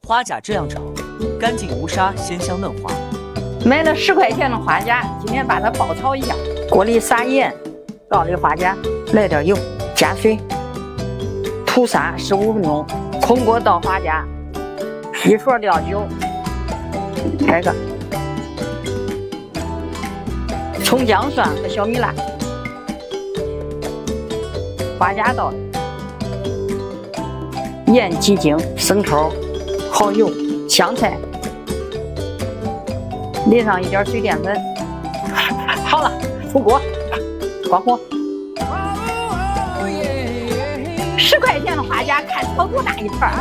花甲这样炒，干净无沙，鲜香嫩滑。买了10块钱的花甲，今天把它爆炒一下。锅里撒盐，倒里花甲，来点油，加水，吐沙15分钟。空锅倒花甲，1勺料酒，这个葱姜蒜和小米辣，花甲倒，盐、鸡精、生抽、蚝油、香菜，淋上一点水淀粉。好了，出锅，关火。10块钱的花甲，看炒多大一盘。